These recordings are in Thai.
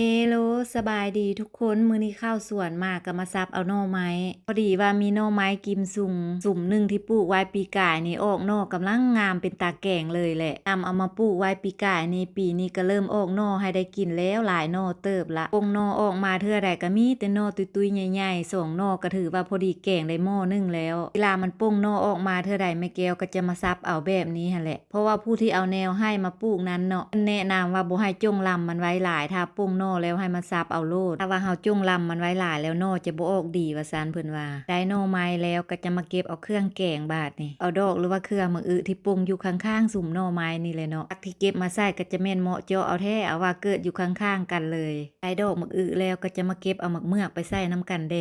เฮโลสบายดีทุกคนมื้อนี้ข้าวสวนมาก็มาซับเอาหน่อไม้พอดีว่ามีหน่อไม้กิมซุงสุ่มหนึ่งที่ปลูกไว้ปีกายนี่ออกหน่อกำลังงามเป็นตาแกงเลยแหละนำเอามาปลูกไว้ปีกายนี่ปีนี้ก็เริ่มออกหน่อให้ได้กินแล้วหลายหน่อเติบละปงหน่อออกมาเทื่อใดก็มีแต่หน่อตุยๆใหญ่ๆ2หน่อก็ถือว่าพอดีแกงได้หม้อนึงแล้วเวลามันปงหน่อออกมาเทื่อใดแม่แก้วก็จะมาซับเอาแบบนี้หั่นแหละเพราะว่าผู้ที่เอาแนวให้มาปลูกนั้นเนาะแนะนำว่าบ่ให้จงลำมันไว้หลายถ้าปงหน่อแล้วให้มาซับเอาโลดถ้าว่าเฮาจงลำมันไว้หลายแล้วหน่อจะบ่ออกดีว่าซั่นเพิ่นว่าได้หน่อไม้แล้วก็จะมาเก็บเอาเครื่องแกงบาดนี่เอาดอกหรือว่าเครือมะอึที่ปงอยู่ข้างๆสุ่มหน่อไม้นี่เลยเนาะที่เก็บมาใส่ก็จะแม่นเหมาะเจาะเอาแท้เอาว่าเกิดอยู่ข้างๆกันเลยได้ดอกมะอึแล้วก็จะมาเก็บเอาหมักเมือกไปใส่น้ำกันแด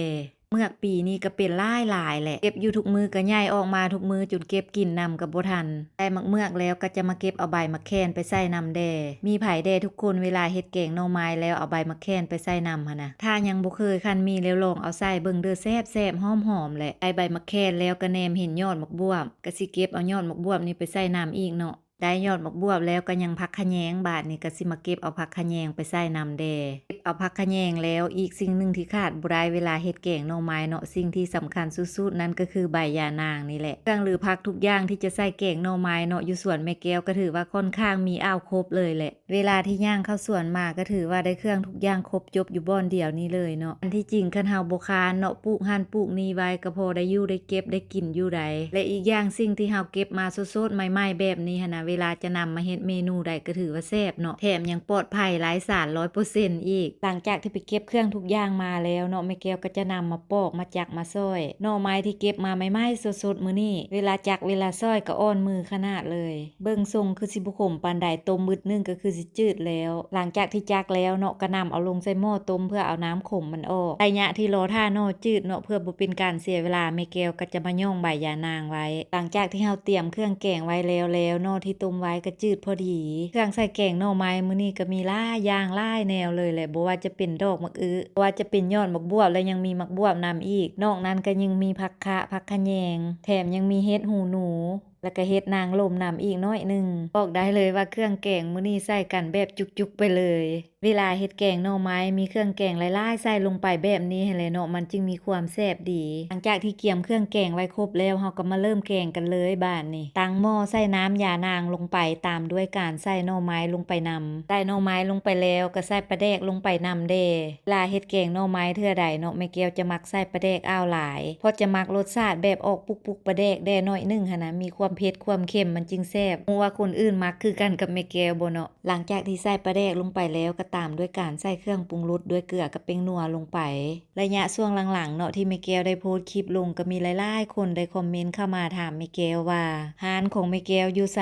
เมือกปีนี้ก็เป็นหลายแหละเก็บอยู่ทุกมือก็ใหญ่ออกมาทุกมือจนเก็บกินนำกับบ่ทันได้หมักเมือกแล้วก็จะมาเก็บเอาใบมะแคนไปใส่นำแดมีไผแดทุกคนเวลาเฮ็ดแกงหน่อไม้แล้วเอาใบมะแคนไปใส่นำหั่นนะถ้ายังบ่เคยคันมีแล้วลองเอาใส่เบิ่งเด้อแซ่บๆหอมๆแหละได้ใบมะแคนแล้วก็แนมเห็นยอดมะบวบก็สิเก็บเอายอดมะบวบนี่ไปใส่น้ำอีกเนาะได้ยอดมะบวบแล้วก็ยังผักขะแยงบาดนี่ก็สิมาเก็บเอาผักขะแยงไปใส่นำแดเก็บเอาผักขะแยงแล้วอีกสิ่งหนึ่งที่ขาดบ่ได้เวลาเฮ็ดแกงหน่อไม้เนาะสิ่งที่สำคัญสุดๆนั่นก็คือใบยานางนี่แหละเครื่องหรือผักทุกอย่างที่จะใส่แกงหน่อไม้เนาะอยู่สวนแม่แก้วก็ถือว่าค่อนข้างมีครบเลยแหละเวลาที่ย่างเข้าสวนมาก็ถือว่าได้เครื่องทุกอย่างครบจบอยู่บ่อนเดียวนี้เลยเนาะอันที่จริงคันเฮาบ่คานเนาะปลูกหั่นปลูกนี่ไว้ก็พอได้อยู่ได้เก็บได้กินอยู่ได้และอีกอย่างสิ่งที่เฮาเก็บมาสดๆใหม่ๆแบบนี้หั่นน่ะเวลาจะนำมาเฮ็ดเมนูได้ก็ถือว่าแซ่บเนาะแถมยังปลอดภัยไร้สาร 100% อีกหลังจากที่ไปเก็บเครื่องทุกอย่างมาแล้วเนาะแม่แก้วก็จะนำมาปอกมาจักมาซอยหน่อไม้ที่เก็บมาใหม่ๆสดๆมื้อนี้เวลาจักเวลาซอยก็อ่อนมือขนาดเลยเบิ่งทรงคือสิบ่ขมปานใดต้มมืดนึงก็คือสิจืดแล้วหลังจากที่จักแล้วเนาะก็นำเอาลงใส่หม้อต้มเพื่อเอาน้ำขมมันออกระยะที่รอท่าหน่อจืดเนาะเพื่อบ่เป็นการเสียเวลาแม่แก้วก็จะมาย่องใบยานางไว้หลังจากที่เฮาเตรียมเครื่องแกงไว้แล้วหน่อที่ต้มไว้ก็จืดพอดีเครื่องใส่แกงหน่อไม้มื้อนี้ก็มีหลายอย่างหลายแนวเลยแหละบ่ว่าจะเป็นดอกมะอึบ่ว่าจะเป็นยอดมะบวบแล้วยังมีมะบวบนำอีกนอกนั้นก็ยังมีผักคะผักขะแยงแถมยังมีเห็ดหูหนูแล้วก็เฮ็ดนางลมนำอีกน้อยนึงบอกได้เลยว่าเครื่องแกงมื้อนี้ใส่กันแบบจุกๆไปเลยเวลาเฮ็ดแกงหน่อไม้มีเครื่องแกงหลายๆใส่ลงไปแบบนี้ให้เลยเนาะมันจึงมีความแซ่บดีหลังจากที่เกียมเครื่องแกงไว้ครบแล้วเฮาก็มาเริ่มแกงกันเลยบ้านนี่ตั้งหม้อใส่น้ำยานางลงไปตามด้วยการใส่หน่อไม้ลงไปนำใส่หน่อไม้ลงไปแล้วก็ใส่ปลาแดกลงไปนำเด้เวลาเฮ็ดแกงหน่อไม้เทื่อใดเนาะแม่แก้วจะมักใส่ปลาแดกอ้าวหลายเพราะจะมักรสชาติแบบออกปุกๆปลาแดกแด่น้อยนึงหั่นนะมีความเผ็ดความเค็มมันจึงแซ่บบ่ว่าคนอื่นมักคือกันกับแม่แก้วบ่เนาะหลังจากที่ใส่ปลาแดกลงไปแล้วก็ตามด้วยการใส่เครื่องปรุงรสด้วยเกลือกับเป้งนัวลงไประยะช่วงหลังๆเนาะที่แม่แก้วได้โพสต์คลิปลงก็มีหลายๆคนได้คอมเมนต์เข้ามาถามแม่แก้วว่าร้านของแม่แก้วอยู่ไส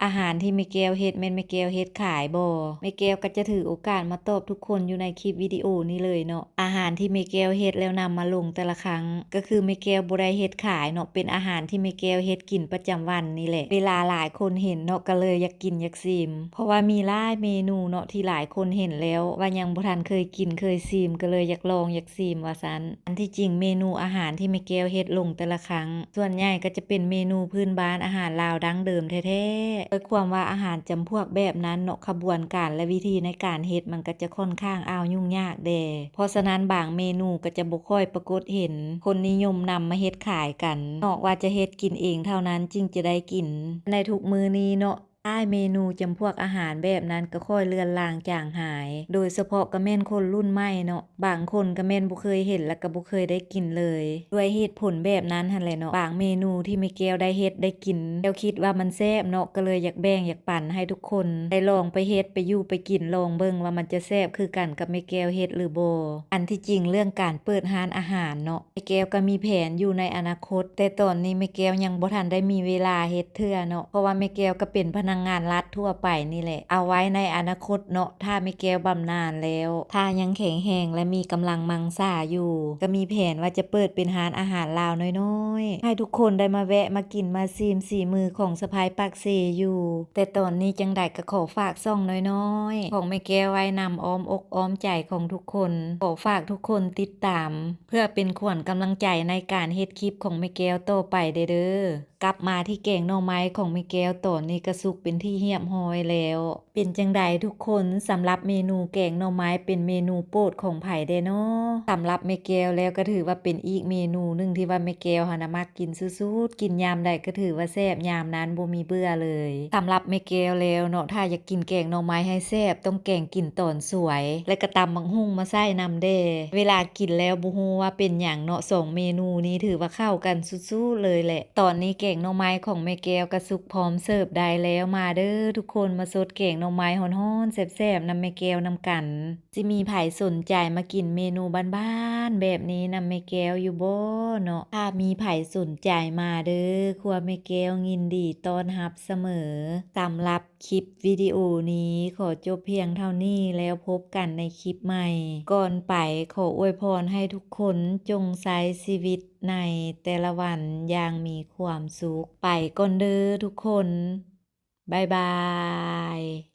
อาหารที่แม่แก้วเฮ็ดแม่นแม่แก้วเฮ็ดขายบ่แม่แก้วก็จะถือโอกาสมาตอบทุกคนอยู่ในคลิปวิดีโอนี้เลยเนาะอาหารที่แม่แก้วเฮ็ดแล้วนำมาลงแต่ละครั้งก็คือแม่แก้วบ่ได้เฮ็ดขายเนาะเป็นอาหารที่แม่แก้วเฮ็ดกินประจำวันนี่แหละเวลาหลายคนเห็นเนาะก็เลยอยากกินอยากชิมเพราะว่ามีหลายเมนูเนาะที่หลายคนเห็นแล้วว่ายังบ่ทันเคยกินเคยชิมก็เลยอยากลองอยากชิมว่าซั่นอันที่จริงเมนูอาหารที่แม่แก้วเฮ็ดลงแต่ละครั้งส่วนใหญ่ก็จะเป็นเมนูพื้นบ้านอาหารลาวดั้งเดิมแท้ๆโดยความว่าอาหารจำพวกแบบนั้นเนาะขบวนการและวิธีในการเฮ็ดมันก็จะค่อนข้างยุ่งยากแดเพราะฉะนั้นบางเมนูก็จะบ่ค่อยปรากฏเห็นคนนิยมนำมาเฮ็ดขายกันนอกว่าจะเฮ็ดกินเองเท่านั้นจึงจะได้กินในทุกมื้อนี้เนาะเมนูจำพวกอาหารแบบนั้นก็ค่อยเลือนลางจางหายโดยเฉพาะก็แม่นคนรุ่นใหม่เนาะบางคนก็แม่นบ่เคยเห็นแล้วก็บ่เคยได้กินเลยด้วยเหตุผลแบบนั้นหั่นแหละเนาะบางเมนูที่แม่แก้วได้เฮ็ดได้กินแล้วคิดว่ามันแซ่บเนาะก็เลยอยากแบ่งอยากปั่นให้ทุกคนได้ลองไปเฮ็ดไปอยู่ไปกินลองเบิ่งว่ามันจะแซ่บคือกันกับแม่แก้วเฮ็ดหรือบ่อันที่จริงเรื่องการเปิดร้านอาหารเนาะแม่แก้วก็มีแผนอยู่ในอนาคตแต่ตอนนี้แม่แก้วยังบ่ทันได้มีเวลาเฮ็ดเทื่อเนาะเพราะว่าแม่แก้วก็เป็นพนักงานรัฐทั่วไปนี่แหละเอาไว้ในอนาคตเนาะถ้าแม่แก้วบำนาญแล้วถ้ายังแข็งแรงและมีกำลังมังซ่าอยู่ก็มีแผนว่าจะเปิดเป็นร้านอาหารลาวน้อยๆให้ทุกคนได้มาแวะมากินมาชิมฝีมือของสะใภ้ปากเซอยู่แต่ตอนนี้จังได๋ก็ขอฝากช่องน้อยๆของแม่แก้วไว้นำอ้อมอกอ้อมใจของทุกคนขอฝากทุกคนติดตามเพื่อเป็นขวัญกำลังใจในการเฮ็ดคลิปของแม่แก้วต่อไปเด้อกลับมาที่แกงหน่อไม้ของแม่แก้วตอนนี้ก็สุก เป็นที่เรียบร้อยแล้ว เป็นจั่งใดทุกคนสำหรับเมนูแกงหน่อไม้เป็นเมนูโปรดของไผเด้เนาะสำหรับแม่แก้วแล้วก็ถือว่าเป็นอีกเมนูหนึ่งที่ว่าแม่แก้วหั้นน่ะมักกินสุดๆกินยามใดก็ถือว่าแซ่บยามนั้นบ่มีเบื่อเลยสำหรับแม่แก้วแล้วเนาะถ้าอยากกินแกงหน่อไม้ให้แซ่บต้องแกงกินตอนสวย และก็ตำบักหุ่งมาใส่นำเด้เวลากินแล้วบ่ฮู้ว่าเป็นหยังเนาะสองเมนูนี้ถือว่าเข้ากันสุดๆเลยแหละตอนนี้แกงหน่อไม้ของแม่แก้วก็สุกพร้อมเสิร์ฟได้แล้วมาเด้อทุกคนมาสดแกงหน่อไม้ร้อนๆแซ่บๆนำแม่แก้วนำกันสิมีไผสนใจมากินเมนูบ้านๆแบบนี้นำแม่แก้วอยู่บ่เนาะถ้ามีไผสนใจมาเด้อครัวแม่แก้วยินดีต้อนรับเสมอสำหรับคลิปวิดีโอนี้ขอจบเพียงเท่านี้แล้วพบกันในคลิปใหม่ก่อนไปขออวยพรให้ทุกคนจงใช้ชีวิตในแต่ละวันอย่างมีความสุขไปก่อนเด้อทุกคนบ๊ายบาย